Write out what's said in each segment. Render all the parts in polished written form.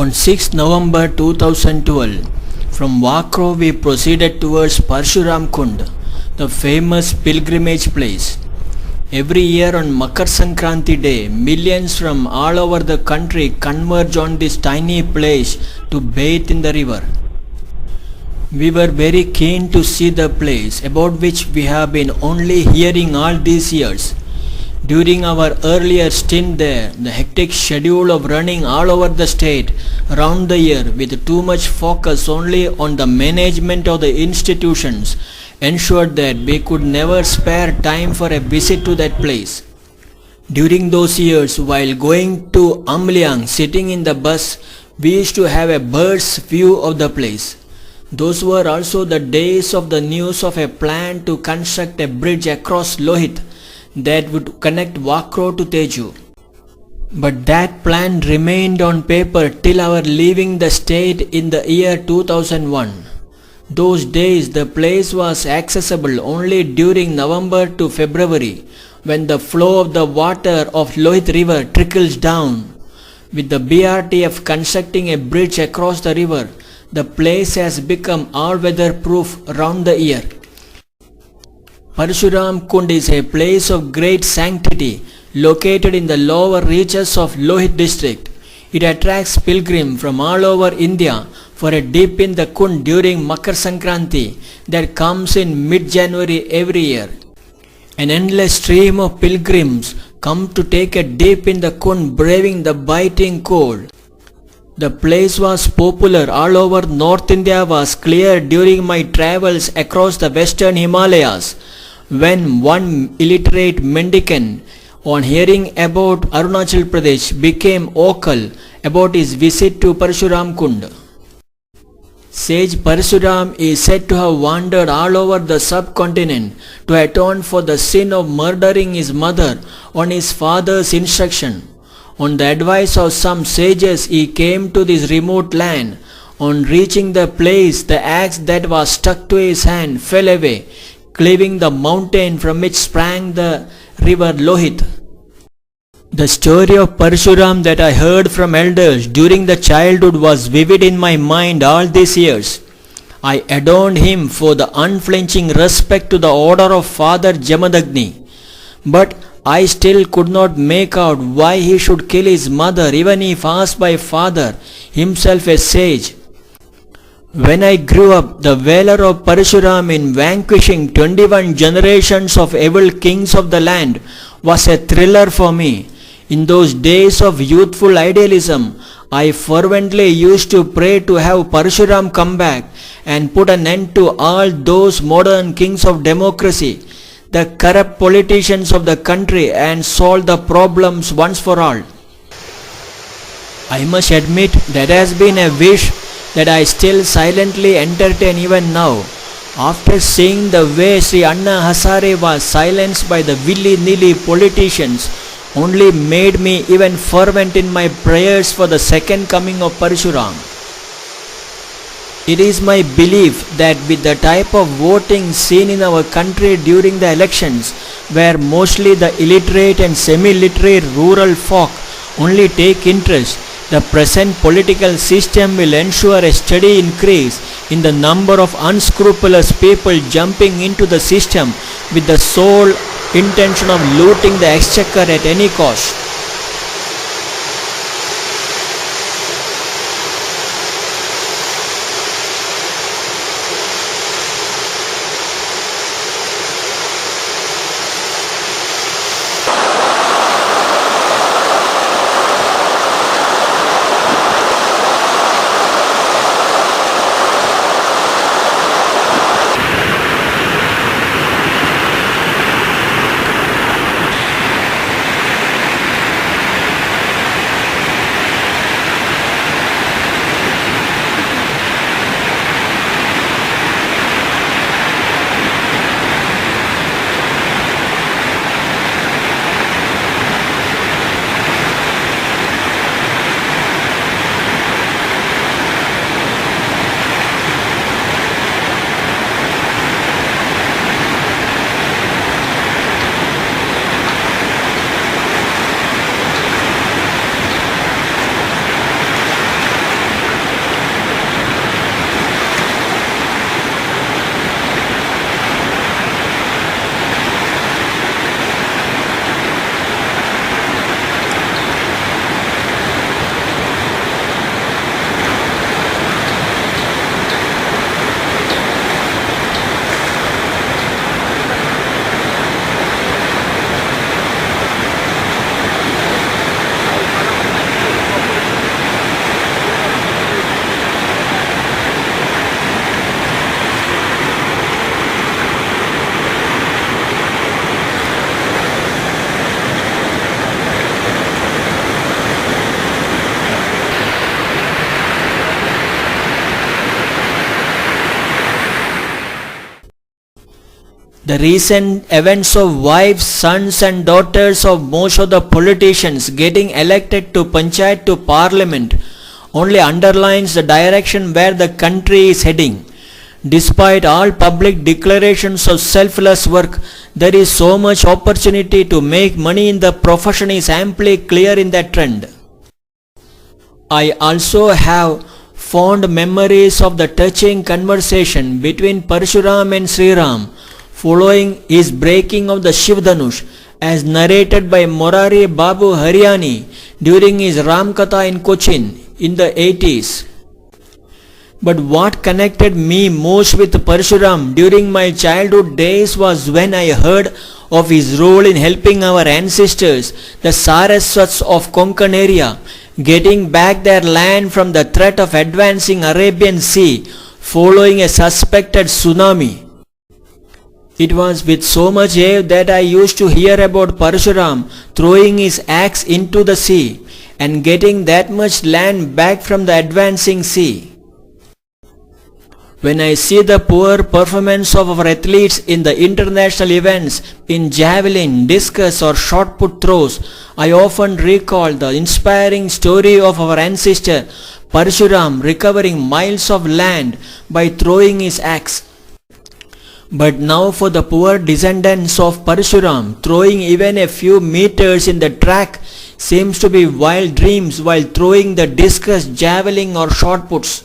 On 6 November 2012, from Wakro we proceeded towards Parasuram Kund, the famous pilgrimage place. Every year on Makar Sankranti day, millions from all over the country converge on this tiny place to bathe in the river. We were very keen to see the place about which we have been only hearing all these years. During our earlier stint there, the hectic schedule of running all over the state round the year with too much focus only on the management of the institutions ensured that we could never spare time for a visit to that place. During those years, while going to Amliang, sitting in the bus, we used to have a bird's view of the place. Those were also the days of the news of a plan to construct a bridge across Lohit that would connect Wakro to Tezu. But that plan remained on paper till our leaving the state in the year 2001. Those days the place was accessible only during November to February, when the flow of the water of Lohit river trickles down. With the BRT of constructing a bridge across the river, the place has become all-weather proof round the year. Parasuram Kund is a place of great sanctity located in the lower reaches of Lohit district. It attracts pilgrims from all over India for a dip in the Kund during Makar Sankranti that comes in mid-January every year. An endless stream of pilgrims come to take a dip in the Kund braving the biting cold. The place was popular all over North India was cleared during my travels across the western Himalayas, when one illiterate mendicant, on hearing about Arunachal Pradesh, became vocal about his visit to Parasuram Kund. Sage Parasuram is said to have wandered all over the subcontinent to atone for the sin of murdering his mother on his father's instruction. On the advice of some sages, he came to this remote land. On reaching the place, the axe that was stuck to his hand fell away, cleaving the mountain from which sprang the river Lohit. The story of Parasuram that I heard from elders during the childhood was vivid in my mind all these years. I adorned him for the unflinching respect to the order of Father Jamadagni. But I still could not make out why he should kill his mother even if asked by father, himself a sage. When I grew up, the valor of Parasuram in vanquishing 21 generations of evil kings of the land was a thriller for me. In those days of youthful idealism, I fervently used to pray to have Parasuram come back and put an end to all those modern kings of democracy, the corrupt politicians of the country, and solve the problems once for all. I must admit that has been a wish that I still silently entertain even now. After seeing the way Sri Anna Hazare was silenced by the willy-nilly politicians, only made me even fervent in my prayers for the second coming of Parasuram. It is my belief that with the type of voting seen in our country during the elections, where mostly the illiterate and semi-literate rural folk only take interest, the present political system will ensure a steady increase in the number of unscrupulous people jumping into the system with the sole intention of looting the exchequer at any cost. The recent events of wives, sons and daughters of most of the politicians getting elected to panchayat to parliament only underlines the direction where the country is heading. Despite all public declarations of selfless work, there is so much opportunity to make money in the profession is amply clear in that trend. I also have fond memories of the touching conversation between Parasuram and Sri Ram following his breaking of the Shiv Dhanush as narrated by Morari Babu Haryani during his Ramkatha in Cochin in the 80s. But what connected me most with Parasuram during my childhood days was when I heard of his role in helping our ancestors, the Saraswats of Konkan area, getting back their land from the threat of advancing Arabian Sea following a suspected tsunami. It was with so much awe that I used to hear about Parasuram throwing his axe into the sea and getting that much land back from the advancing sea. When I see the poor performance of our athletes in the international events in javelin, discus or shot put throws, I often recall the inspiring story of our ancestor Parasuram recovering miles of land by throwing his axe. But now for the poor descendants of Parasuram, throwing even a few meters in the track seems to be wild dreams while throwing the discus, javelin or shot puts.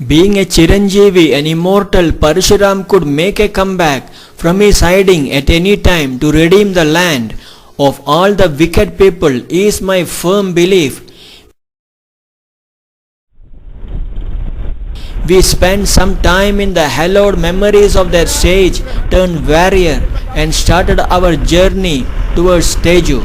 Being a Chiranjeevi, an immortal, Parasuram could make a comeback from his hiding at any time to redeem the land of all the wicked people is my firm belief. We spent some time in the hallowed memories of their sage turned warrior and started our journey towards Teju.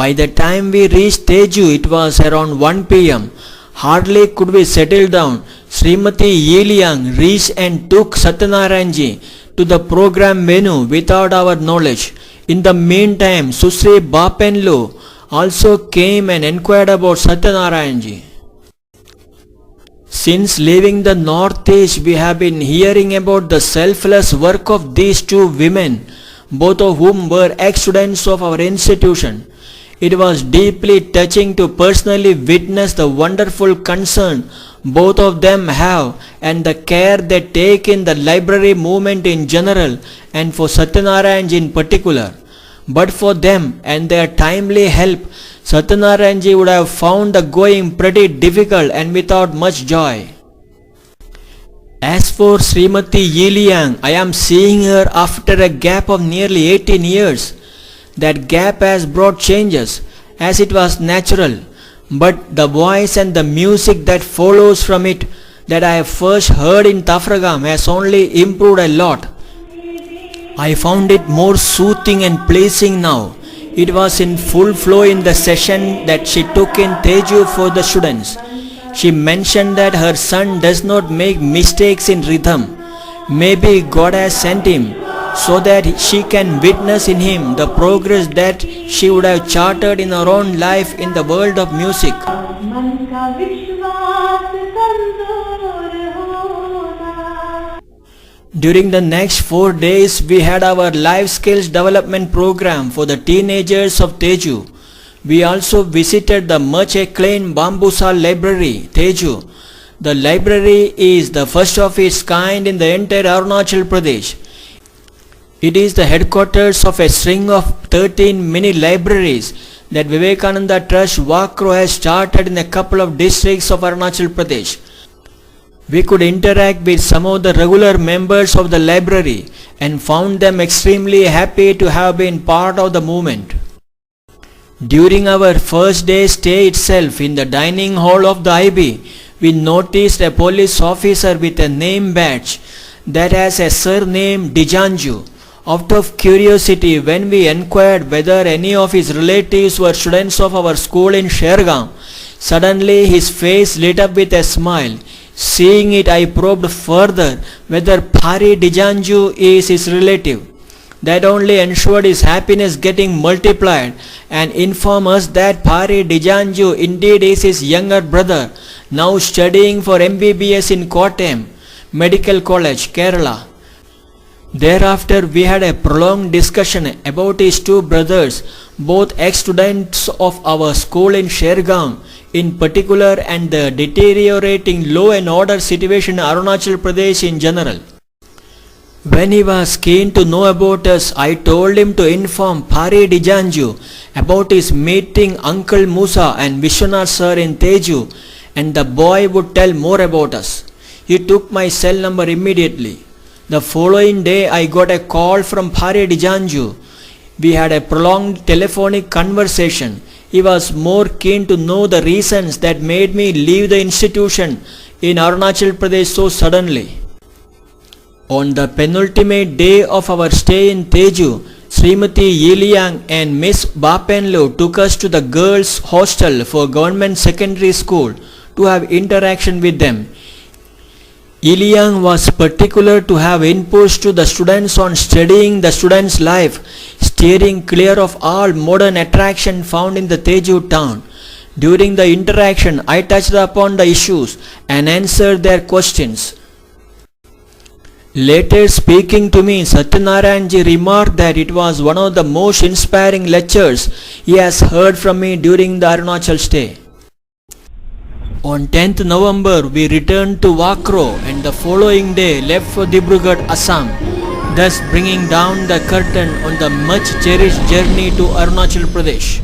By the time we reached Teju, it was around 1 p.m. Hardly could we settle down. Srimati Yiliang reached and took Satyanarayanji to the program venue without our knowledge. In the meantime, Susri Bapenlu also came and inquired about Satyanarayanji. Since leaving the northeast, we have been hearing about the selfless work of these two women, both of whom were ex-students of our institution. It was deeply touching to personally witness the wonderful concern both of them have and the care they take in the library movement in general and for Satyanarayanji in particular. But for them and their timely help, Satyanarayanji would have found the going pretty difficult and without much joy. As for Srimati Yiliang, I am seeing her after a gap of nearly 18 years. That gap has brought changes, as it was natural, but the voice and the music that follows from it that I have first heard in Tafragam has only improved a lot. I found it more soothing and pleasing now. It was in full flow in the session that she took in Teju for the students. She mentioned that her son does not make mistakes in rhythm. Maybe God has sent him so that she can witness in him the progress that she would have charted in her own life in the world of music. During the next 4 days, we had our life skills development program for the teenagers of Teju. We also visited the much acclaimed Bambusal Library, Teju. The library is the first of its kind in the entire Arunachal Pradesh. It is the headquarters of a string of 13 mini libraries that Vivekananda Trust Wakro has started in a couple of districts of Arunachal Pradesh. We could interact with some of the regular members of the library and found them extremely happy to have been part of the movement. During our first day stay itself in the dining hall of the IB, we noticed a police officer with a name badge that has a surname Dijanju. Out of curiosity, when we inquired whether any of his relatives were students of our school in Shergaon, suddenly his face lit up with a smile. Seeing it, I probed further whether Pari Dijanju is his relative. That only ensured his happiness getting multiplied and informed us that Pari Dijanju indeed is his younger brother, now studying for MBBS in Kottayam Medical College, Kerala. Thereafter, we had a prolonged discussion about his two brothers, both ex-students of our school in Shergaon in particular, and the deteriorating law and order situation in Arunachal Pradesh in general. When he was keen to know about us, I told him to inform Pari Dijanju about his meeting Uncle Musa and Vishwanath sir in Tezu, and the boy would tell more about us. He took my cell number immediately. The following day, I got a call from Pari Dijanju. We had a prolonged telephonic conversation. He was more keen to know the reasons that made me leave the institution in Arunachal Pradesh so suddenly. On the penultimate day of our stay in Tezu, Srimati Yiliang and Miss Bapenlo took us to the girls' hostel for government secondary school to have interaction with them. Yiliang was particular to have inputs to the students on studying the students' life, steering clear of all modern attraction found in the Tezu town. During the interaction, I touched upon the issues and answered their questions. Later speaking to me, Satyanarayanji remarked that it was one of the most inspiring lectures he has heard from me during the Arunachal stay. On 10th November, we returned to Wakro and the following day left for Dibrugarh, Assam, thus bringing down the curtain on the much cherished journey to Arunachal Pradesh.